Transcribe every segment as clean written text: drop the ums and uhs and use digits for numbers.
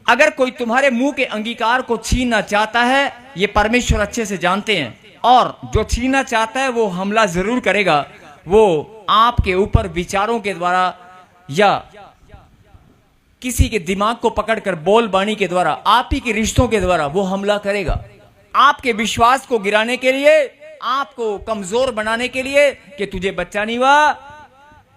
अगर कोई तुम्हारे मुंह के अंगीकार को छीनना चाहता है, ये परमेश्वर अच्छे से जानते हैं, और जो छीनना चाहता है वो हमला जरूर करेगा। वो आपके ऊपर विचारों के द्वारा या किसी के दिमाग को पकड़कर बोल बाणी के द्वारा, आप ही के रिश्तों के द्वारा वो हमला करेगा, आपके विश्वास को गिराने के लिए, आपको कमजोर बनाने के लिए कि तुझे बच्चा नहीं हुआ,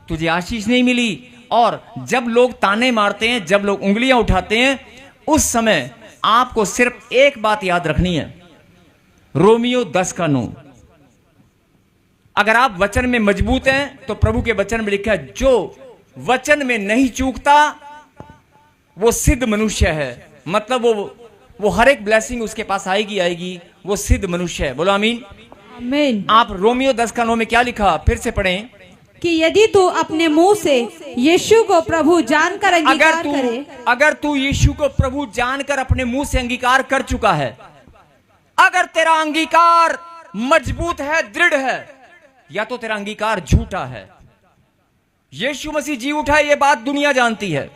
तुझे आशीष नहीं मिली। और जब लोग ताने मारते हैं, जब लोग उंगलियां उठाते हैं, उस समय आपको सिर्फ एक बात याद रखनी है, रोमियो 10:9। अगर आप वचन में मजबूत हैं तो प्रभु के वचन में लिखा है, जो वचन में नहीं चूकता वो सिद्ध मनुष्य है। मतलब वो हर एक ब्लेसिंग उसके पास आएगी, वो सिद्ध मनुष्य है। बोलो आमीन। आमीन। आप रोमियो 10:9 में क्या लिखा, फिर से पढ़ें कि यदि तू अपने मुंह से यीशु को प्रभु जानकर अंगीकार करे, अगर तू यीशु को प्रभु जानकर अपने मुंह से अंगीकार कर चुका है, अगर तेरा अंगीकार मजबूत है, दृढ़ है, या तो तेरा अंगीकार झूठा है। यीशु मसीह जी उठा, ये बात दुनिया जानती है।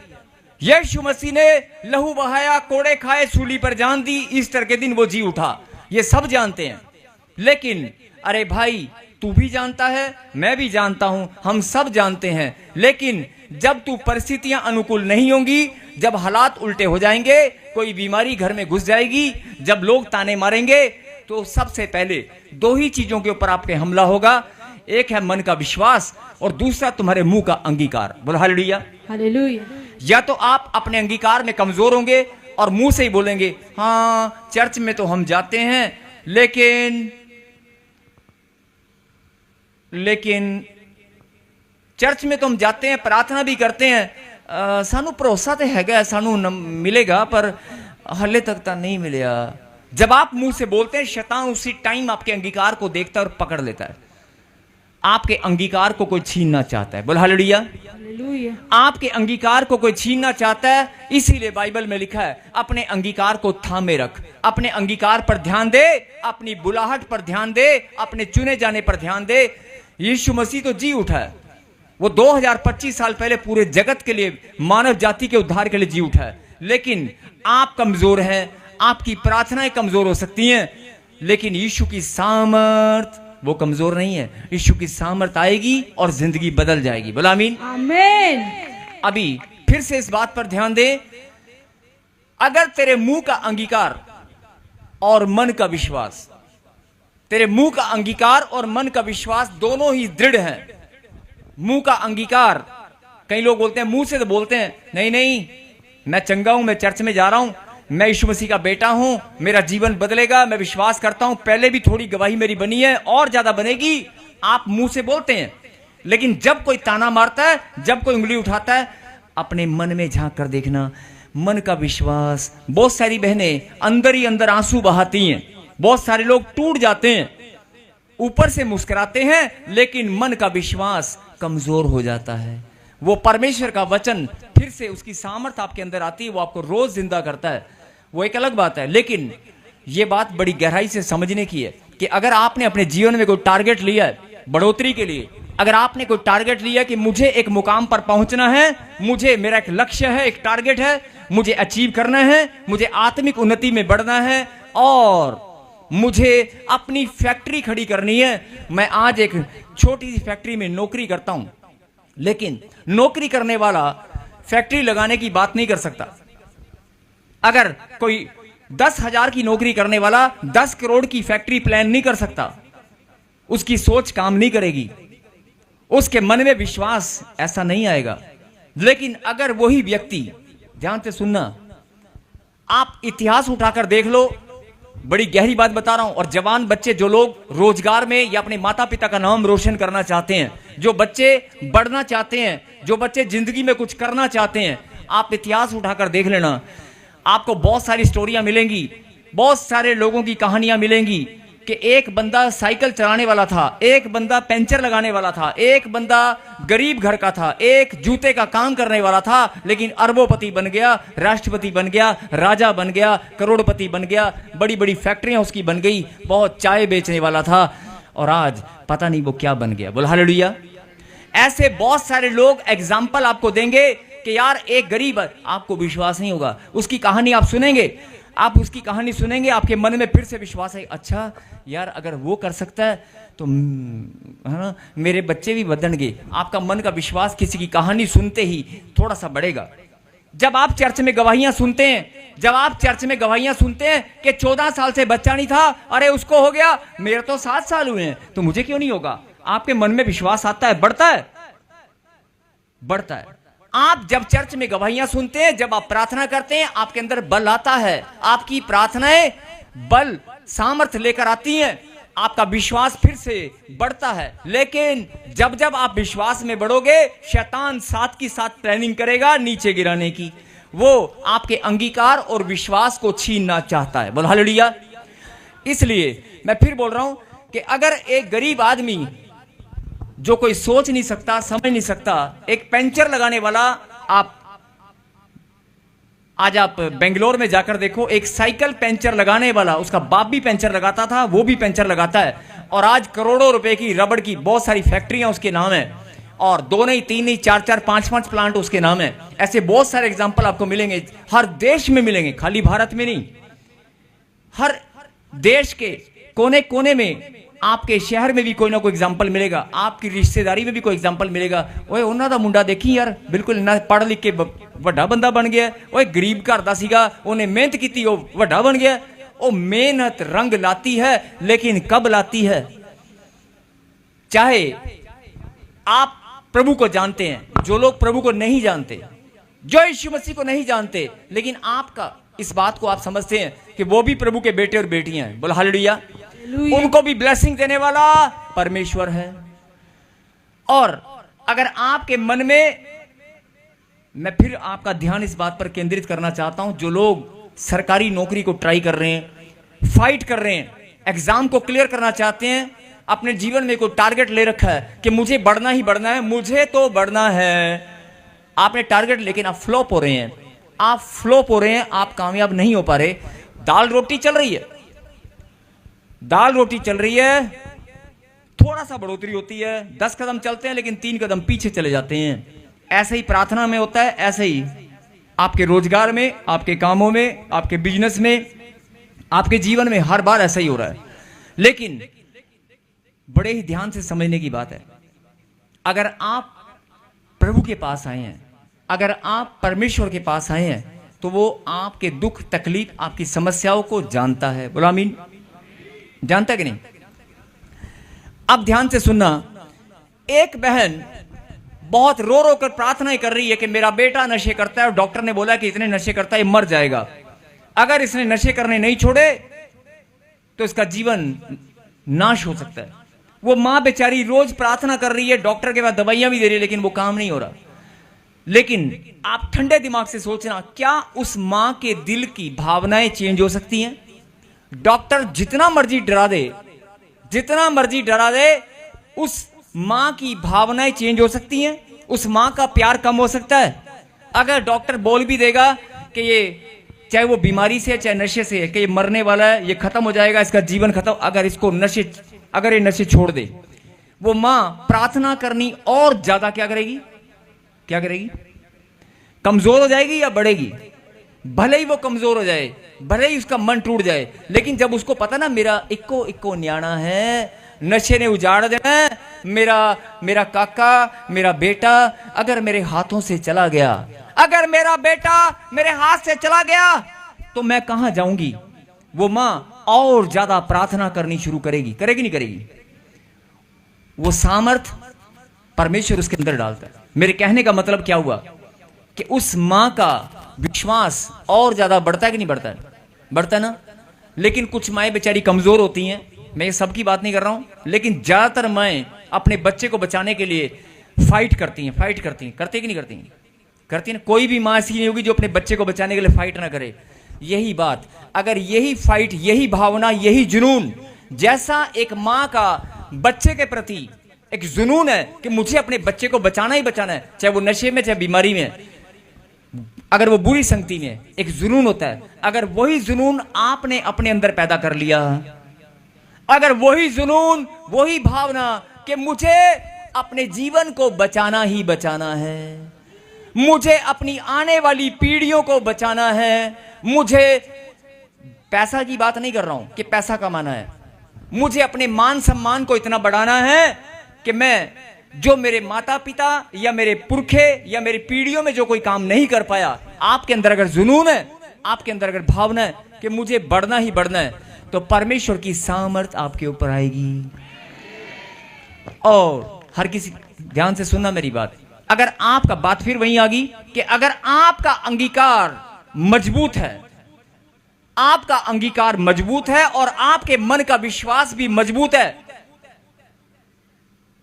यीशु मसीह ने लहू बहाया, कोड़े खाए, सूली पर जान दी, ईस्टर के दिन वो जी उठा, ये सब जानते हैं। लेकिन अरे भाई, तू भी जानता है, मैं भी जानता हूं, हम सब जानते हैं। लेकिन जब तू परिस्थितियां अनुकूल नहीं होंगी, जब हालात उल्टे हो जाएंगे, कोई बीमारी घर में घुस जाएगी, जब लोग ताने मारेंगे, तो सबसे पहले दो ही चीजों के ऊपर आपके हमला होगा। एक है मन का विश्वास और दूसरा तुम्हारे मुंह का अंगीकार। बोलो हालेलुया। हालेलुया। या तो आप अपने अंगीकार में कमजोर होंगे और मुंह से ही बोलेंगे, हाँ चर्च में तो हम जाते हैं, लेकिन चर्च में तो हम जाते हैं, प्रार्थना भी करते हैं, सानू भरोसा तो हैगा, सानू मिलेगा, पर हले तक तो नहीं मिलेगा। जब आप मुंह से बोलते हैं, शैतान उसी टाइम आपके अंगीकार को देखता है और पकड़ लेता है। आपके अंगीकार को कोई छीनना चाहता है। बोल हालेलुया। आपके अंगीकार को कोई छीनना चाहता है, इसीलिए बाइबल में लिखा है, अपने अंगीकार को थामे रख, अपने अंगीकार पर ध्यान दे, अपनी बुलाहट पर ध्यान दे, अपने चुने जाने पर ध्यान दे। यीशु मसीह तो जी उठा है, वो 2025 साल पहले पूरे जगत के लिए, मानव जाति के उद्धार के लिए जी उठा है। लेकिन आप कमजोर हैं, आपकी प्रार्थनाएं कमजोर हो सकती हैं, लेकिन यीशु की सामर्थ वो कमजोर नहीं है। यीशु की सामर्थ आएगी और जिंदगी बदल जाएगी। बोला आमीन। आमीन। अभी फिर से इस बात पर ध्यान दे, अगर तेरे मुंह का अंगीकार और मन का विश्वास, तेरे मुंह का अंगीकार और मन का विश्वास दोनों ही दृढ़ हैं। मुंह का अंगीकार, कई लोग बोलते हैं, मुंह से तो बोलते हैं, नहीं नहीं मैं चंगा हूं, मैं चर्च में जा रहा हूं, मैं यीशु मसीह का बेटा हूं, मेरा जीवन बदलेगा, मैं विश्वास करता हूं, पहले भी थोड़ी गवाही मेरी बनी है और ज्यादा बनेगी। आप मुंह से बोलते हैं, लेकिन जब कोई ताना मारता है, जब कोई उंगली उठाता है, अपने मन में झांक कर देखना, मन का विश्वास। बहुत सारी बहनें अंदर ही अंदर आंसू बहाती हैं, बहुत सारे लोग टूट जाते हैं, ऊपर से मुस्कुराते हैं, लेकिन मन का विश्वास कमजोर हो जाता है। वो परमेश्वर का वचन फिर से उसकी सामर्थ आपके अंदर आती है, वो आपको रोज जिंदा करता है, वो एक अलग बात है। लेकिन ये बात बड़ी गहराई से समझने की है कि अगर आपने अपने जीवन में कोई टारगेट लिया है बढ़ोतरी के लिए, अगर आपने कोई टारगेट लिया कि मुझे एक मुकाम पर पहुंचना है, मुझे मेरा एक लक्ष्य है, एक टारगेट है, मुझे अचीव करना है, मुझे आत्मिक उन्नति में बढ़ना है और मुझे अपनी फैक्ट्री खड़ी करनी है। मैं आज एक छोटी सी फैक्ट्री में नौकरी करता हूं, लेकिन नौकरी करने वाला फैक्ट्री लगाने की बात नहीं कर सकता। अगर कोई 10,000 की नौकरी करने वाला 10 करोड़ की फैक्ट्री प्लान नहीं कर सकता, उसकी सोच काम नहीं करेगी, उसके मन में विश्वास ऐसा नहीं आएगा। लेकिन अगर वही व्यक्ति, ध्यान से सुनना, आप इतिहास उठाकर देख लो, बड़ी गहरी बात बता रहा हूं, और जवान बच्चे जो लोग रोजगार में या अपने माता पिता का नाम रोशन करना चाहते हैं, जो बच्चे बढ़ना चाहते हैं, जो बच्चे जिंदगी में कुछ करना चाहते हैं, आप इतिहास उठाकर देख लेना, आपको बहुत सारी स्टोरियां मिलेंगी, बहुत सारे लोगों की कहानियां मिलेंगी कि एक बंदा साइकिल चलाने वाला था, एक बंदा पेंचर लगाने वाला था, एक बंदा गरीब घर का था, एक जूते का काम करने वाला था, लेकिन अरबोपति बन गया, राष्ट्रपति बन गया, राजा बन गया, करोड़पति बन गया, बड़ी बड़ी फैक्ट्रियां उसकी बन गई, बहुत चाय बेचने वाला था और आज पता नहीं वो क्या बन गया। बोल हालेलुया। ऐसे बहुत सारे लोग एग्जाम्पल आपको देंगे कि कि यार एक गरीब, आपको विश्वास नहीं होगा, उसकी कहानी आप सुनेंगे, आप उसकी कहानी सुनेंगे, आपके मन में फिर से विश्वास है, अच्छा यार अगर वो कर सकता है तो है ना, मेरे बच्चे भी बदलेंगे। आपका मन का विश्वास किसी की कहानी सुनते ही थोड़ा सा बढ़ेगा। जब आप चर्च में गवाहियां सुनते हैं, जब आप चर्च में गवाहियां सुनते हैं कि 14 साल से बच्चा नहीं था, अरे उसको हो गया, मेरे तो 7 साल हुए हैं, तो मुझे क्यों नहीं होगा? आपके मन में विश्वास आता है, बढ़ता है, बढ़ता है। आप जब चर्च में गवाहियां सुनते हैं, जब आप प्रार्थना करते हैं, आपके अंदर बल आता है, आपकी प्रार्थनाएं बल सामर्थ्य लेकर आती हैं, आपका विश्वास फिर से बढ़ता है। लेकिन जब जब आप विश्वास में बढ़ोगे, शैतान साथ की साथ प्लानिंग करेगा नीचे गिराने की। वो आपके अंगीकार और विश्वास को छीनना चाहता है। बोलो हालेलुया। इसलिए मैं फिर बोल रहा हूं कि अगर एक गरीब आदमी जो कोई सोच नहीं सकता, समझ नहीं सकता, एक पंचर लगाने वाला, आज आप बेंगलोर में जाकर देखो, एक साइकिल पंचर लगाने वाला, उसका बाप भी पंचर लगाता था, वो भी पंचर लगाता है, और आज करोड़ों रुपए की रबड़ की बहुत सारी फैक्ट्रियां उसके नाम है, और 2 नहीं 3 नहीं 4 5 प्लांट उसके नाम है। ऐसे बहुत सारे एग्जाम्पल आपको मिलेंगे, हर देश में मिलेंगे, खाली भारत में नहीं, हर देश के कोने कोने में, आपके शहर में भी कोई ना कोई एग्जाम्पल मिलेगा, आपकी रिश्तेदारी में भी कोई एग्जाम्पल मिलेगा। ओए उन्हों दा मुंडा देखी यार, बिल्कुल ना पढ़ लिख के ਵੱਡਾ ਬੰਦਾ बन गया, ओए गरीब घर ਦਾ ਸੀਗਾ, ਉਹਨੇ ਮਿਹਨਤ ਕੀਤੀ, ਉਹ ਵੱਡਾ बन गया। ਉਹ मेहनत रंग लाती है, लेकिन कब लाती है? चाहे आप प्रभु को जानते हैं, जो लोग प्रभु को नहीं जानते, जो यीशु मसीह को नहीं जानते, लेकिन आपका इस बात को आप समझते हैं कि वो भी प्रभु के बेटे और बेटियां हैं। बोलो हालेलुया। उनको भी ब्लेसिंग देने वाला परमेश्वर है। और अगर आपके मन में, मैं फिर आपका ध्यान इस बात पर केंद्रित करना चाहता हूं, जो लोग सरकारी नौकरी को ट्राई कर रहे हैं, फाइट कर रहे हैं, एग्जाम को क्लियर करना चाहते हैं, अपने जीवन में कोई टारगेट ले रखा है कि मुझे बढ़ना ही बढ़ना है, मुझे तो बढ़ना है, आपने टारगेट, लेकिन आप फ्लॉप हो रहे हैं, आप फ्लॉप हो रहे हैं, आप कामयाब नहीं हो पा रहे। दाल रोटी चल रही है, दाल रोटी चल रही है, थोड़ा सा बढ़ोतरी होती है, 10 कदम चलते हैं लेकिन 3 कदम पीछे चले जाते हैं। ऐसे ही प्रार्थना में होता है, ऐसे ही आपके रोजगार में, आपके कामों में, आपके बिजनेस में, आपके जीवन में हर बार ऐसा ही हो रहा है। लेकिन बड़े ही ध्यान से समझने की बात है, अगर आप प्रभु के पास आए हैं, अगर आप परमेश्वर के पास आए हैं, तो वो आपके दुख तकलीफ, आपकी समस्याओं को जानता है। बोलो आमीन। जानता है कि नहीं? अब ध्यान से सुनना, एक बहन बहुत रो रो कर प्रार्थना कर रही है कि मेरा बेटा नशे करता है, और डॉक्टर ने बोला कि इतने नशे करता है, मर जाएगा, अगर इसने नशे करने नहीं छोड़े तो इसका जीवन नाश हो सकता है। वो मां बेचारी रोज प्रार्थना कर रही है, डॉक्टर के बाद दवाइयां भी दे रही है, लेकिन वो काम नहीं हो रहा। लेकिन आप ठंडे दिमाग से सोचना, क्या उस मां के दिल की भावनाएं चेंज हो सकती हैं? डॉक्टर जितना मर्जी डरा दे, जितना मर्जी डरा दे, उस मां की भावनाएं चेंज हो सकती हैं, उस मां का प्यार कम हो सकता है। अगर डॉक्टर बोल भी देगा कि ये चाहे वो बीमारी से है चाहे नशे से है, कि ये मरने वाला है, ये खत्म हो जाएगा, इसका जीवन खत्म, अगर इसको नशे, अगर ये नशे छोड़ दे, वो मां प्रार्थना करनी और ज्यादा क्या करेगी? क्या करेगी? कमजोर हो जाएगी या बढ़ेगी? भले ही वो कमजोर हो जाए, भले ही उसका मन टूट जाए, लेकिन जब उसको पता ना मेरा इक्को इक्को न्याणा है, नशे ने उजाड़ देना है, मेरा काका, मेरा बेटा अगर मेरे हाथों से चला गया, अगर मेरा बेटा मेरे हाथ से चला गया, तो मैं कहां जाऊंगी? वो मां और ज्यादा प्रार्थना करनी शुरू करेगी। करेगी नहीं करेगी? वो सामर्थ परमेश्वर उसके अंदर डालता है। मेरे कहने का मतलब क्या हुआ कि उस मां का विश्वास और ज्यादा बढ़ता है कि नहीं बढ़ता है? बढ़ता है ना। लेकिन कुछ माएं बेचारी कमजोर होती हैं, मैं ये सबकी बात नहीं कर रहा हूं, लेकिन ज्यादातर माएं अपने बच्चे को बचाने के लिए फाइट करती हैं। फाइट करती हैं, करती कि नहीं करती? करती ना। कोई भी मां ऐसी नहीं होगी जो अपने बच्चे को बचाने के लिए फाइट ना करे। यही बात, अगर यही फाइट, यही भावना, यही जुनून, जैसा एक मां का बच्चे के प्रति एक जुनून है कि मुझे अपने बच्चे को बचाना ही बचाना है, चाहे वो नशे में, चाहे बीमारी में, अगर वो बुरी संगति में, एक जुनून होता है। अगर वही जुनून आपने अपने अंदर पैदा कर लिया, अगर वही जुनून, वही भावना कि मुझे अपने जीवन को बचाना ही बचाना है, मुझे अपनी आने वाली पीढ़ियों को बचाना है। मुझे पैसा की बात नहीं कर रहा हूं कि पैसा कमाना है, मुझे अपने मान सम्मान को इतना बढ़ाना है कि मैं जो मेरे माता पिता या मेरे पुरखे या मेरी पीढ़ियों में जो कोई काम नहीं कर पाया, आपके अंदर अगर जुनून है, आपके अंदर अगर भावना है कि मुझे बढ़ना ही बढ़ना है, तो परमेश्वर की सामर्थ आपके ऊपर आएगी। और हर किसी ध्यान से सुनना मेरी बात, अगर आपका बात फिर वहीं आ गई कि अगर आपका अंगीकार मजबूत है, आपका अंगीकार मजबूत है और आपके मन का विश्वास भी मजबूत है,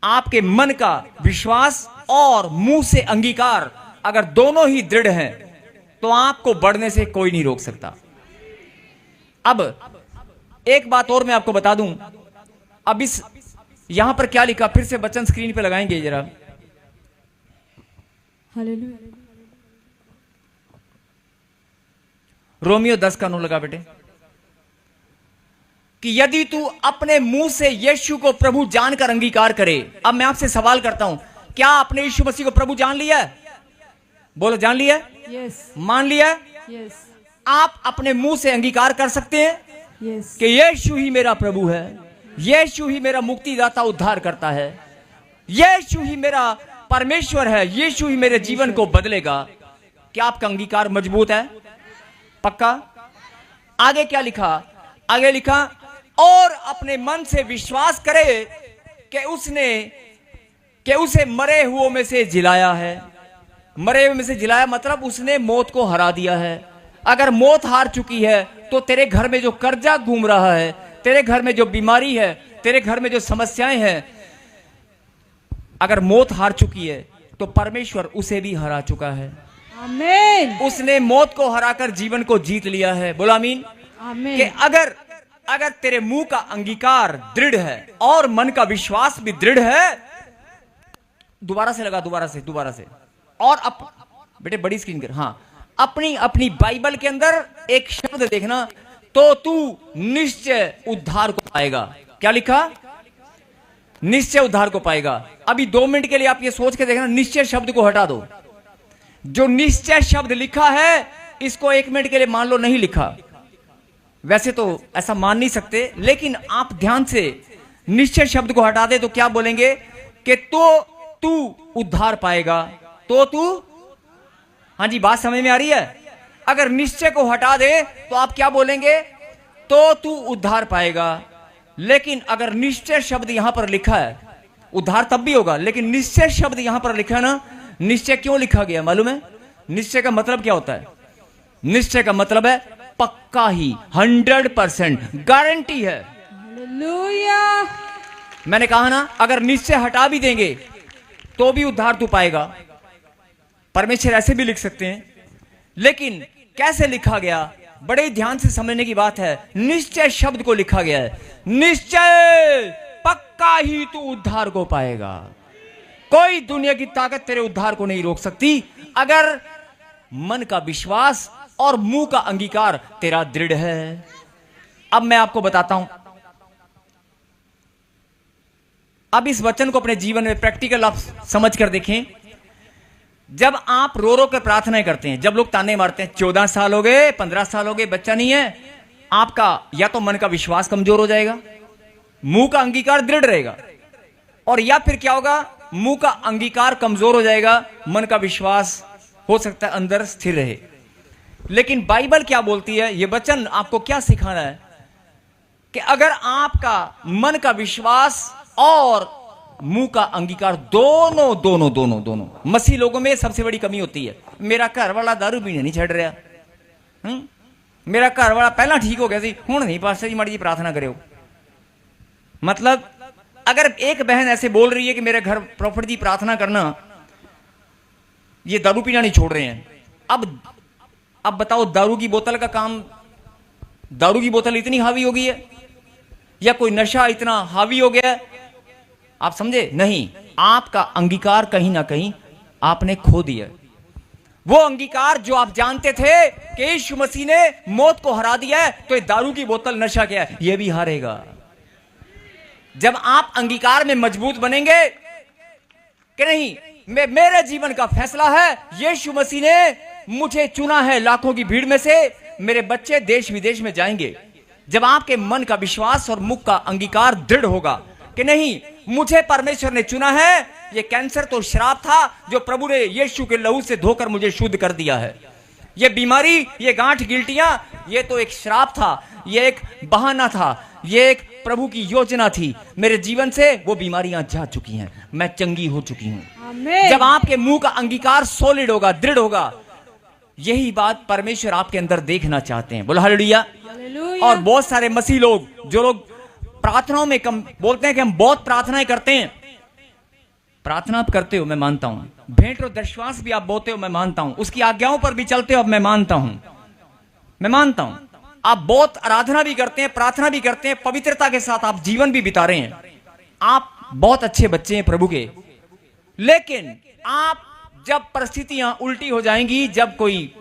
आपके मन का विश्वास और मुंह से अंगीकार अगर दोनों ही दृढ़ हैं, तो आपको बढ़ने से कोई नहीं रोक सकता। अब एक बात और मैं आपको बता दूं, अब इस यहां पर क्या लिखा, फिर से वचन स्क्रीन पे लगाएंगे जरा। हालेलुया। रोमियो 10:9 लगा बेटे, कि यदि तू अपने मुंह से यीशु को प्रभु जानकर अंगीकार करे। अब मैं आपसे सवाल करता हूं, क्या आपने यीशु मसीह को प्रभु जान लिया है? बोलो, जान लिया है? यस, मान लिया है? यस, आप अपने मुंह से अंगीकार कर सकते हैं यस, कि यीशु ही मेरा प्रभु है, यीशु ही मेरा मुक्तिदाता उद्धार करता है, यीशु ही मेरा परमेश्वर है, यीशु ही मेरे जीवन को बदलेगा। क्या आपका अंगीकार मजबूत है? पक्का? आगे क्या लिखा? आगे लिखा, और अपने मन से विश्वास करे कि उसे मरे हुओं में से जिलाया है। मरे हुए में से जिलाया मतलब उसने मौत को हरा दिया है। अगर मौत हार चुकी है, तो तेरे घर में जो कर्जा घूम रहा है, तेरे घर में जो बीमारी है, तेरे घर में जो समस्याएं हैं, अगर मौत हार चुकी है, तो परमेश्वर उसे भी हरा चुका है। आमीन, उसने मौत को हराकर जीवन को जीत लिया है। बोला आमीन। आमीन। कि अगर तेरे मुंह का अंगीकार दृढ़ है और मन का विश्वास भी दृढ़ है, दोबारा से लगा, दोबारा से और बेटे बड़ी स्क्रीन कर, हाँ, अपनी बाइबल के अंदर एक शब्द देखना, तो तू निश्चय उद्धार को पाएगा। क्या लिखा? निश्चय उद्धार को पाएगा। अभी 2 मिनट के लिए आप ये सोच के देखना, निश्चय शब्द को हटा दो। जो निश्चय शब्द लिखा है, इसको 1 मिनट के लिए मान लो नहीं लिखा। वैसे तो ऐसा मान नहीं सकते, लेकिन आप ध्यान से निश्चय शब्द को हटा दे तो क्या बोलेंगे कि तो तू उद्धार पाएगा। तो तू, हाँ जी, बात समझ में आ रही है? अगर निश्चय को हटा दे तो आप क्या बोलेंगे? तो तू उद्धार पाएगा। लेकिन अगर निश्चय शब्द यहां पर लिखा है, उद्धार तब भी होगा, लेकिन निश्चय शब्द यहां पर लिखा है ना, निश्चय क्यों लिखा गया मालूम है? निश्चय का मतलब क्या होता है? निश्चय का मतलब है पक्का ही, 100% गारंटी है। हालेलुया। मैंने कहा ना, अगर निश्चय हटा भी देंगे तो भी उद्धार तू पाएगा। परमेश्वर ऐसे भी लिख सकते हैं, लेकिन कैसे लिखा गया, बड़े ध्यान से समझने की बात है। निश्चय शब्द को लिखा गया है, निश्चय पक्का ही तू उद्धार को पाएगा। कोई दुनिया की ताकत तेरे उद्धार को नहीं रोक सकती, अगर मन का विश्वास और मुंह का अंगीकार तेरा दृढ़ है। अब मैं आपको बताता हूं, अब इस वचन को अपने जीवन में प्रैक्टिकल आप समझ कर देखें। जब आप रो रो कर प्रार्थनाएं करते हैं, जब लोग ताने मारते हैं, 14 साल हो गए, 15 साल हो गए, बच्चा नहीं है, आपका या तो मन का विश्वास कमजोर हो जाएगा, मुंह का अंगीकार दृढ़ रहेगा, और या फिर क्या होगा, मुंह का अंगीकार कमजोर हो जाएगा, मन का विश्वास हो सकता है अंदर स्थिर रहे। लेकिन बाइबल क्या बोलती है, यह वचन आपको क्या सिखाना है कि अगर आपका मन का विश्वास और मुंह का अंगीकार दोनों मसीह लोगों में सबसे बड़ी कमी होती है। मेरा घर वाला दारू पीने नहीं छड़ रहा, मेरा घर वाला पहला ठीक हो गया सी, हुण नहीं पास्टर जी माड़ी जी प्रार्थना करो। मतलब अगर एक बहन ऐसे बोल रही है कि मेरे घर प्रॉफिट जी प्रार्थना करना, ये दारू पीना नहीं छोड़ रहे हैं, अब बताओ, दारू की बोतल का काम, दारू की बोतल इतनी हावी हो गई है या कोई नशा इतना हावी हो गया है, आप समझे? नहीं, आपका अंगीकार कहीं ना कहीं आपने खो दिया। वो अंगीकार जो आप जानते थे कि यीशु मसीह ने मौत को हरा दिया है, तो ये दारू की बोतल नशा क्या है, ये भी हारेगा। जब आप अंगीकार में मजबूत बनेंगे कि नहीं, मेरे जीवन का फैसला है, यीशु मसीह ने मुझे चुना है लाखों की भीड़ में से। मेरे बच्चे देश विदेश में जाएंगे जब आपके मन का विश्वास और मुख का अंगीकार दृढ़ होगा कि नहीं, मुझे परमेश्वर ने चुना है। ये कैंसर तो श्राप था जो प्रभु ने यीशु के लहू से धोकर मुझे शुद्ध कर दिया है। ये बीमारी, ये गांठ गिल्टियां, ये तो एक श्राप था, ये एक बहाना था, ये एक प्रभु की योजना थी। मेरे जीवन से वो बीमारियां जा चुकी हैं, मैं चंगी हो चुकी हूं। जब आपके मुंह का अंगीकार सॉलिड होगा, दृढ़ होगा, यही बात परमेश्वर आपके अंदर देखना चाहते हैं। बोलो हालेलुया। और बहुत सारे मसीह लोग, जो लोग प्रार्थनाओं में कम बोलते हैं कि हम बहुत प्रार्थनाएं करते हैं, प्रार्थना आप करते हो, मैं मानता हूं, भेंट और दशवांश भी आप बोते हो, मैं मानता हूं, उसकी आज्ञाओं पर भी चलते हो, मैं मानता हूं, मैं मानता हूं, आप बहुत आराधना भी करते हैं, प्रार्थना भी करते हैं, पवित्रता के साथ आप जीवन भी बिता रहे हैं, आप बहुत अच्छे बच्चे हैं प्रभु के। लेकिन आप जब परिस्थितियां उल्टी हो जाएंगी, जब कोई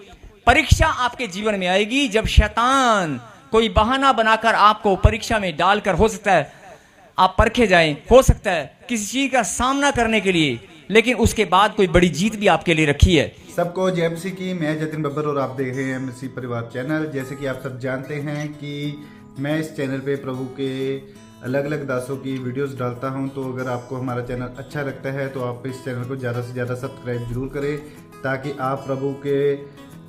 परीक्षा आपके जीवन में आएगी, जब शैतान कोई बहाना बनाकर आपको परीक्षा में डालकर, हो सकता है आप परखे जाएं, हो सकता है किसी चीज का सामना करने के लिए, लेकिन उसके बाद कोई बड़ी जीत भी आपके लिए रखी है। सबको जय मसीह की। मैं जतिन बब्बर और आप देख रहे हैं मसीह परिवार चैनल। जैसे कि आप सब जानते हैं कि मैं इस चैनल पे प्रभु के अलग अलग दासों की वीडियोस डालता हूं, तो अगर आपको हमारा चैनल अच्छा लगता है तो आप इस चैनल को ज़्यादा से ज़्यादा सब्सक्राइब जरूर करें, ताकि आप प्रभु के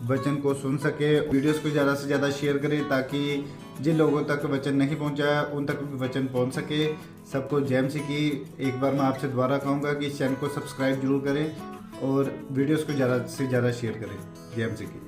वचन को सुन सके। वीडियोस को ज़्यादा से ज़्यादा शेयर करें, ताकि जिन लोगों तक वचन नहीं पहुंचा उन तक भी वचन पहुंच सके। सबको जय मसीह की। एक बार मैं आपसे दोबारा कहूँगा कि इस चैनल को सब्सक्राइब जरूर करें और वीडियोस को ज़्यादा से ज़्यादा शेयर करें। जय मसीह की।